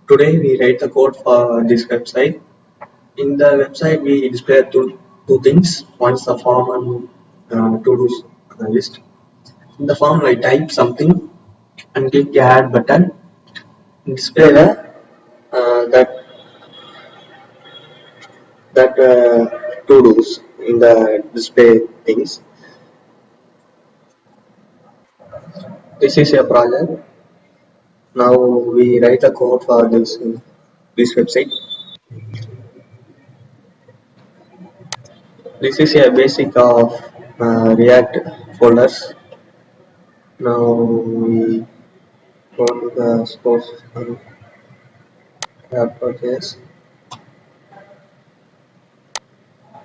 Today we write the code for this website. In the website we display two things. One is the form and to-do list. In the form I type something and click the add button. Display that to-dos in the display things. This is a project. Now we write the code for this website. This is a basic of React folders. Now we go to the source and app purchase.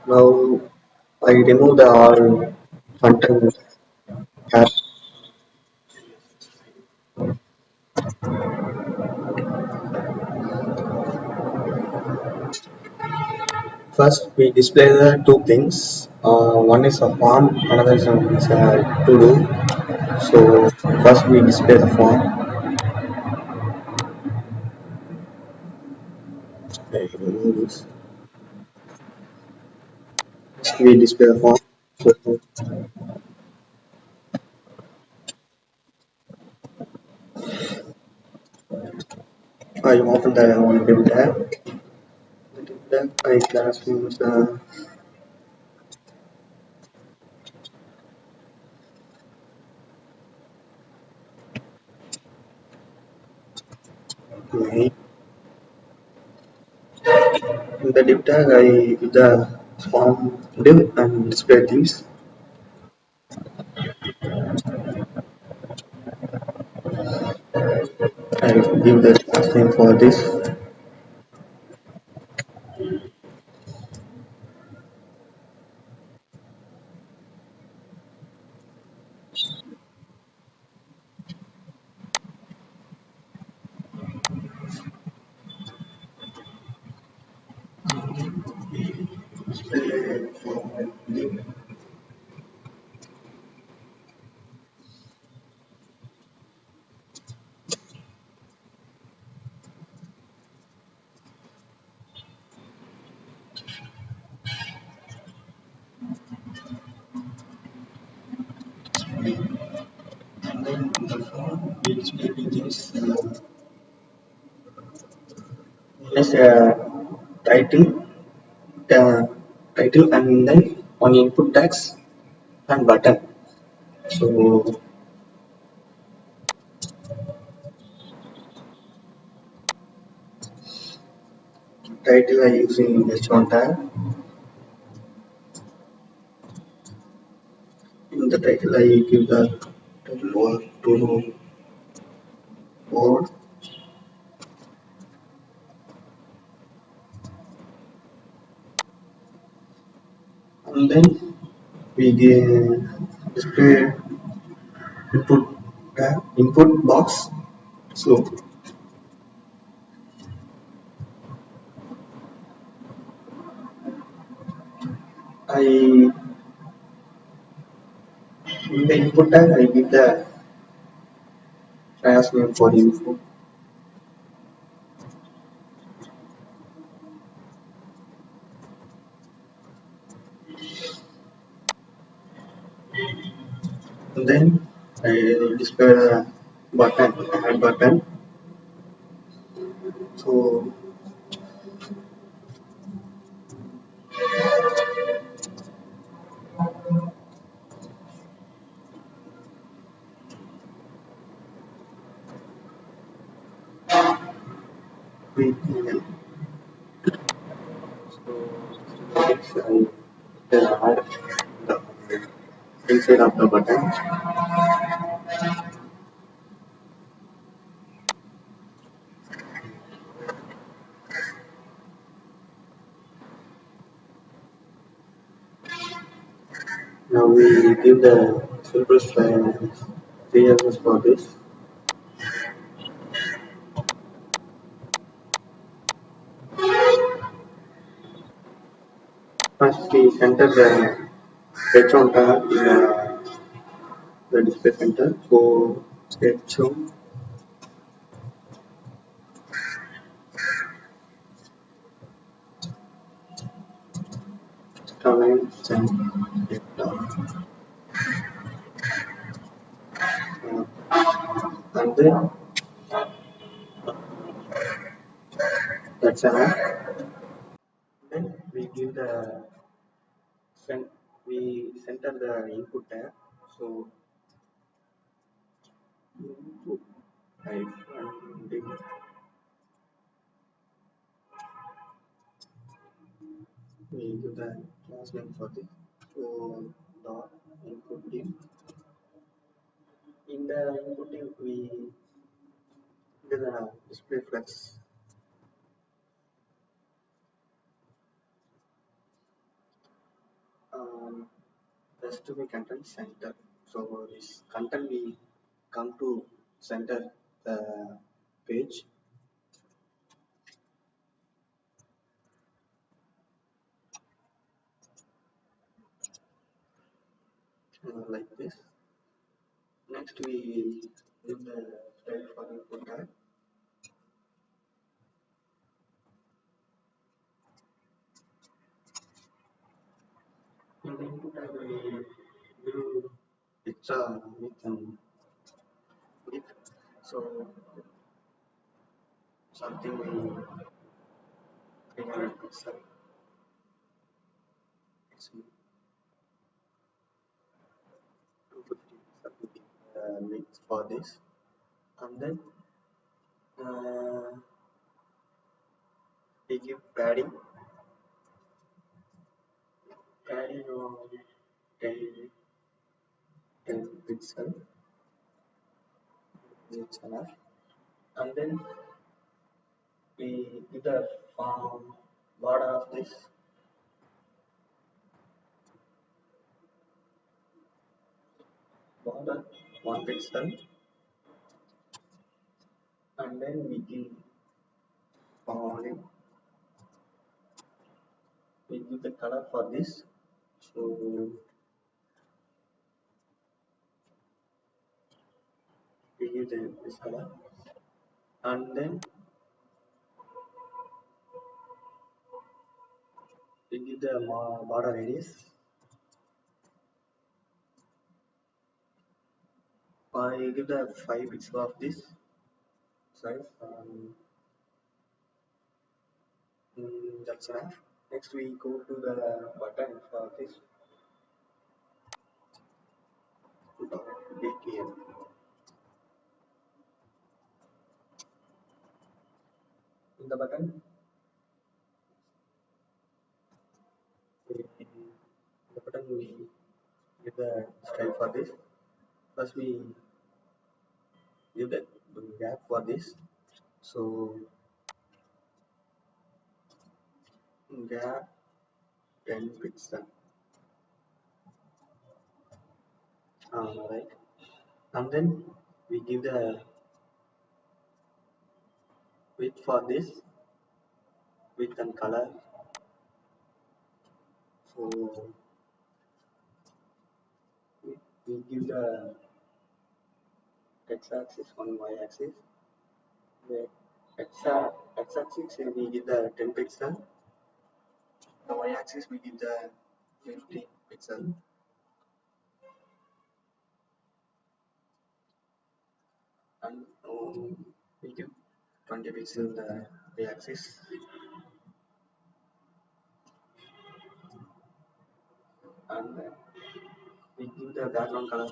Now I remove the all content app. First we display the two things. One is a form, another is a to do. So first we display the form. I remove this. First we display the form. So I open the one div tag. Then I class use the name. In the div tag I use the form div and display things. I give the class name for this. And then in the form we display things as a title, uh, title and then on input tags and button. So title I using h1 tag. In the title I give the title or to board and then we give display input input box. So I in the input tag I give the class name for info. And then I display the button add button. So we so next I add the inside of the button. Now we give the simple CSS for this. First we enter the h1 tag in the display center. So h1 comments it, and then that's enough. Then we give the cen- we center the input tab. So input type and then we give the class name for this. So dot input div. In the input div we give the display flex. Um, just to be content center. So this content we come to center the page like this. Next we give the style for input tag. In the input tag we do picture with with so something we 300 pixel. It's 250 pixel with width for this, and then uh, we give padding of 10 10 pixel. It's enough, and then we give the border of this border 1 pixel, and then we give forwarding. We give the color for this. So we give this color, and then we give the border radius. I give the 5 pixel of this size. That's enough. Next we go to the button for this BTM. In the button, we give the style for this. First we give the gap for this. So gap 10 pixel. Right. And then we give the width for this, width and color. So we give the x-axis on y-axis. The x-axis we give the 10 pixel. The y-axis we give the 50 pixel, and we give 20 pixel the y-axis, and we give the background color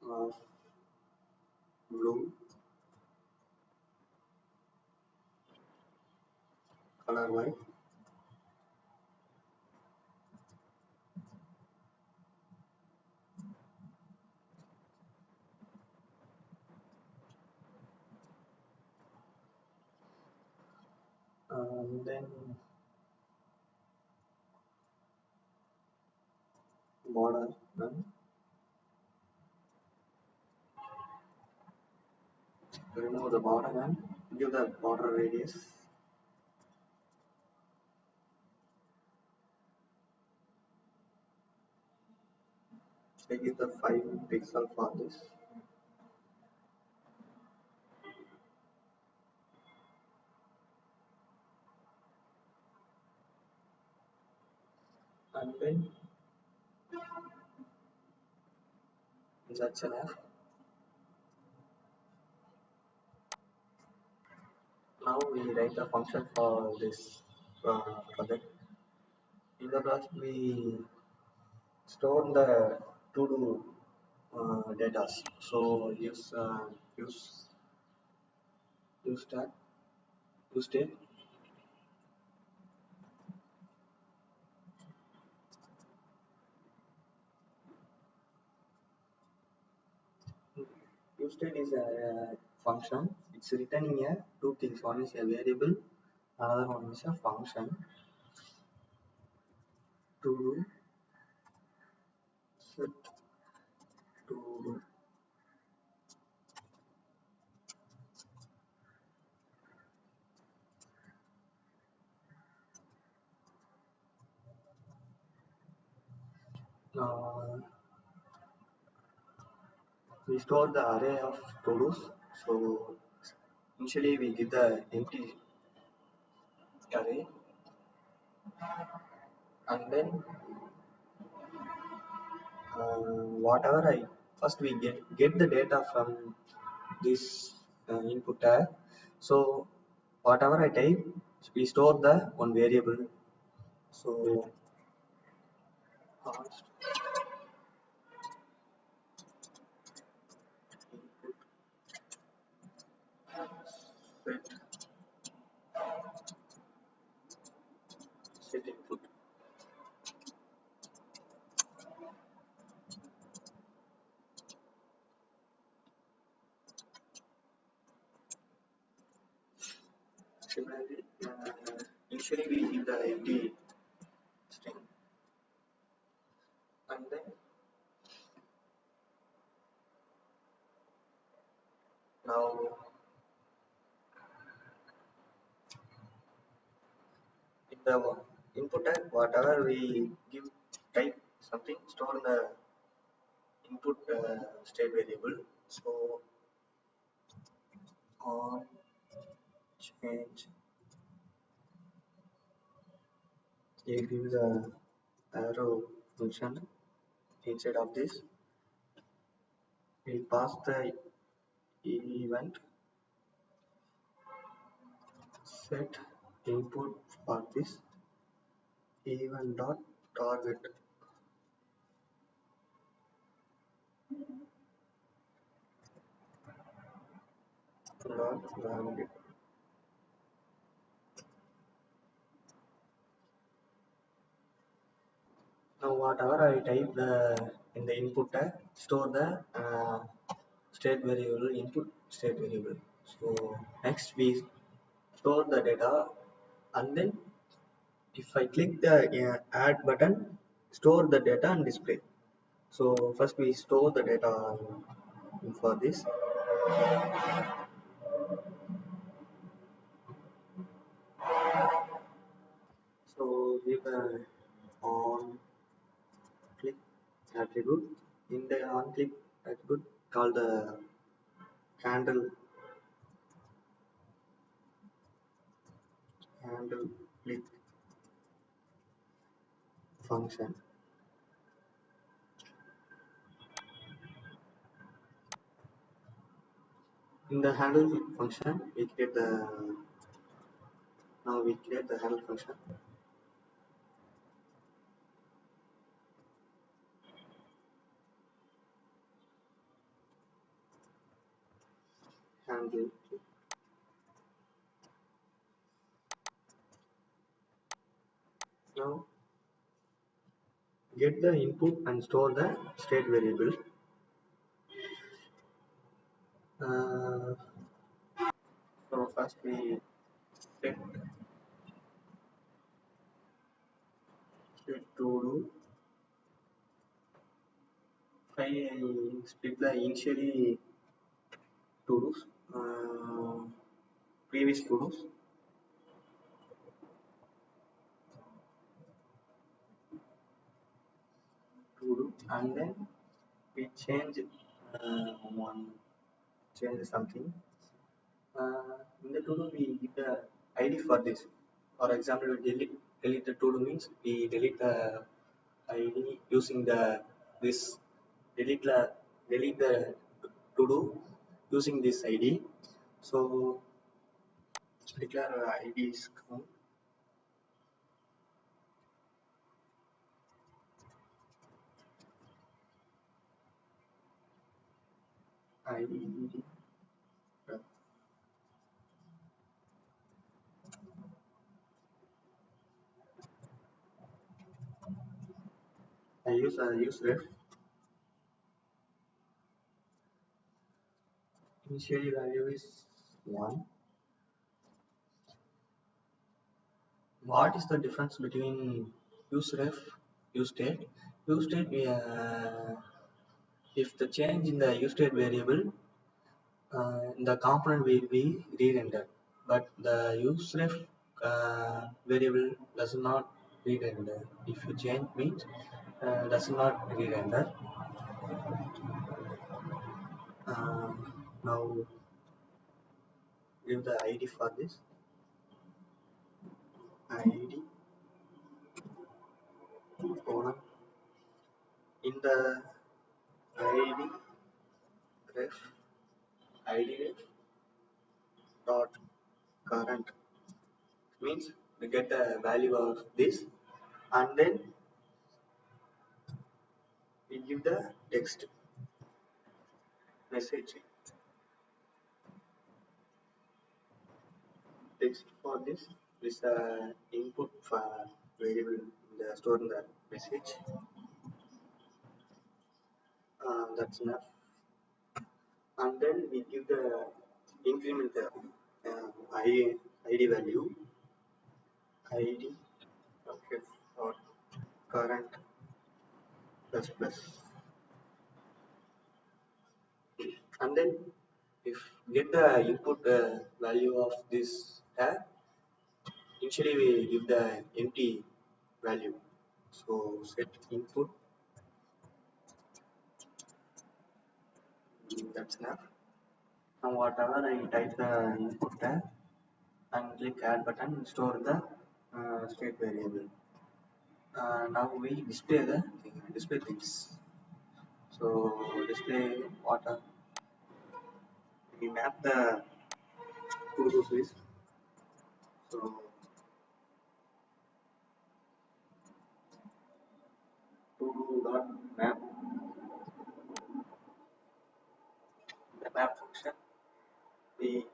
of blue, color white, and then border none. Remove the border and give the border radius. I give the 5 pixel for this. and then that's enough. Now we write a function for this project. In the first we store the to do data. So use that use state. Use state is a function. It's returning a two things. One is a variable, another one is a function. To do set to do. Uh, we store the array of to-dos. So initially we give the empty array, and then whatever I first we get the data from this input tag. So whatever I type, we store the one variable. So const input set set input. Similarly, initially we give the empty string, and then now in the input tag, whatever we give type something, store in the input state variable. So on change, you give the arrow function inside of this. We pass the event set input for this event dot target dot value. Now whatever I type in the input tag, store the state variable input state variable. So next we store the data, and then if I click the add button, store the data and display. So first we store the data for this. So give the on click attribute. In the on click attribute, call the handle click function. In the handle click function, we create the now we create the handle function. Handle click. Now get the input and store the state variable. Uh, so first we set to do. I split the initially to do's, previous to do's. To do, and then we change one change something. In the to do we give the ID for this. For example, we delete the to do means we delete the ID using the this delete the delete the to do using this ID. So declare IDs count ID. I use ref initially value is 1. What is the difference between use ref, use state? Use state, if the change in the use state variable, the component will be re-rendered, but the use ref variable does not re-render. If you change means does not re-render. Now give the ID for this ID colon in the ID ref ID ref dot current means we get the value of this, and then we give the text for this is the input for variable in the store in the message. That's enough, and then we give the increment the ID value ID okay or current plus plus, and then if get the input value of this tag, initially we give the empty value, so set input. That's enough. Now whatever I type the input tag and click add button, store the state variable. Now we display things. So display water. We map the to do list. So to do dot map, the map function we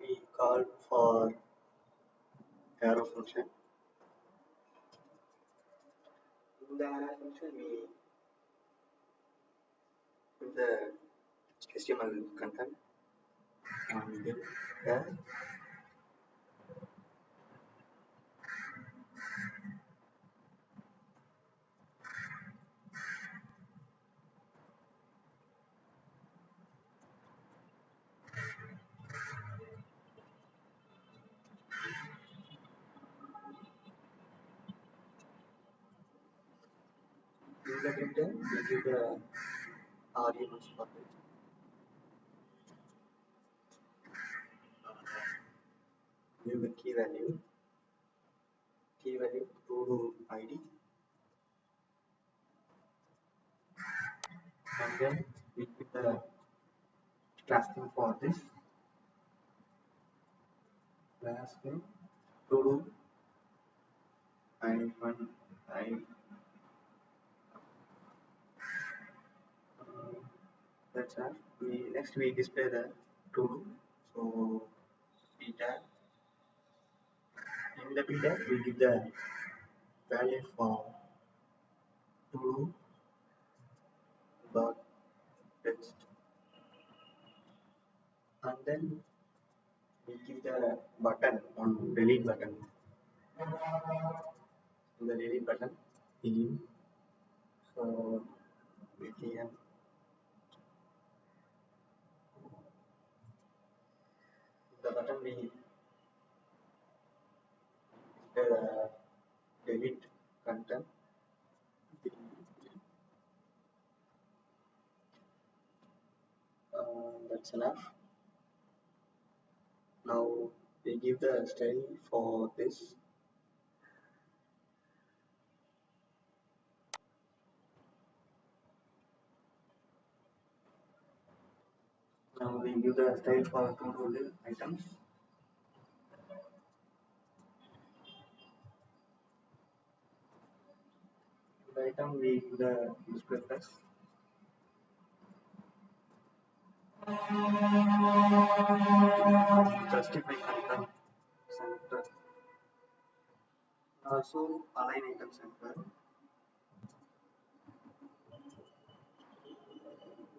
we call for arrow function. In the arrow function we put the HTML content and then in the detail we give the arguments for it. Give the key value to ID, and then we put the class name for this class name to do and one I that's all. We display the to do. So p tag, in the p tag we give the value for to do dot text, and then we give the button on delete button. In the delete button we give so btn the button we display the delete content. That's enough. Now we give the style for this Now we give the style for to-do items. The item we give the display plus. Justify content center. Also align item center.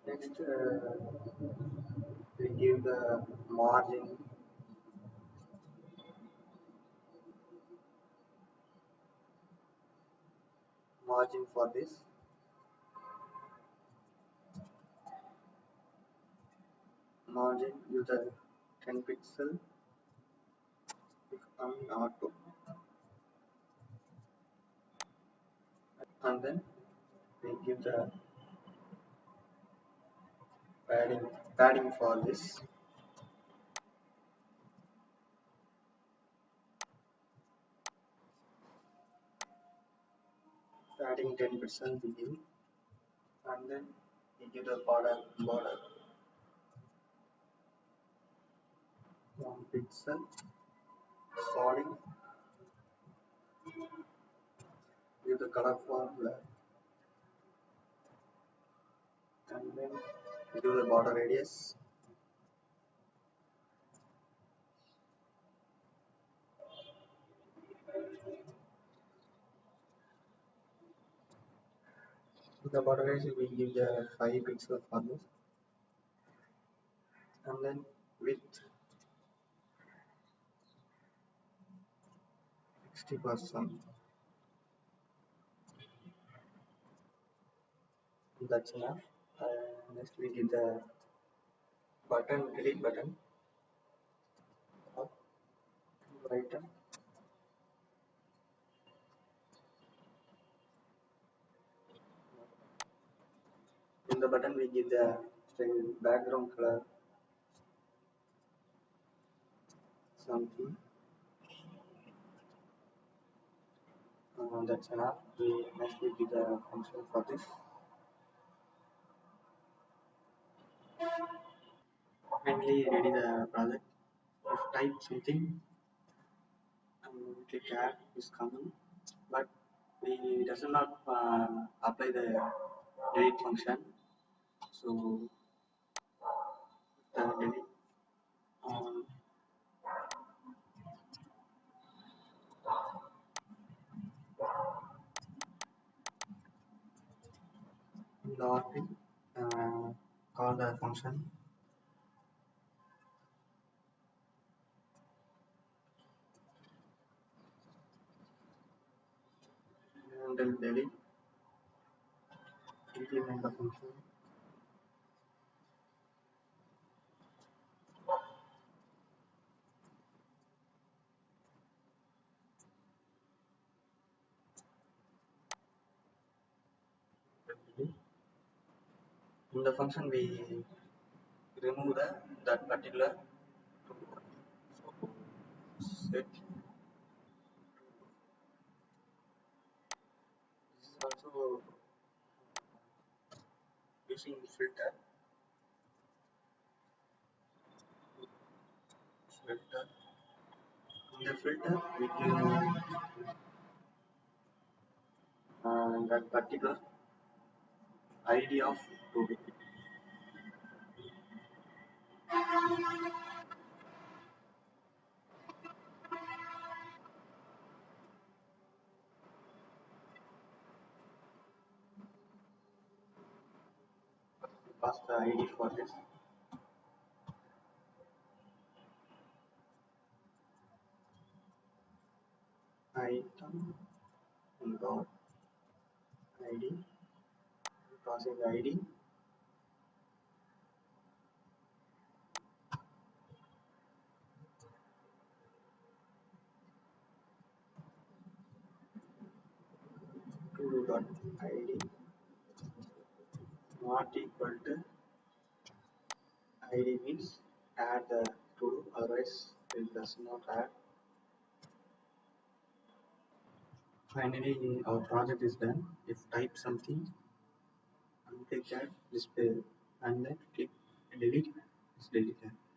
Next, we give the margin for this. Margin use the 10 pixel if on auto, and then we give the padding for this. Padding 10% we give, and then we give the border 1 pixel solid. Give the color for black, and then give the border radius. The border radius we give the 5 pixel for this, and then width 60%. That's enough. Next we give the delete button, up, right. In the button we give the background color something. That's enough. Next we give the function for this. Finally ready the project. If type something, click add is coming, but we does not apply the delete function. So the delete on the RP, call the function and then delete, implement the function. In the function we remove that particular so set. This is also using filter. In the filter we give that particular ID of to pass the ID for this item dot ID, passing the ID to dot ID not equal to ID means add the to, otherwise it does not add. Finally our project is done. If type something and click add display and then click delete, Let's delete that.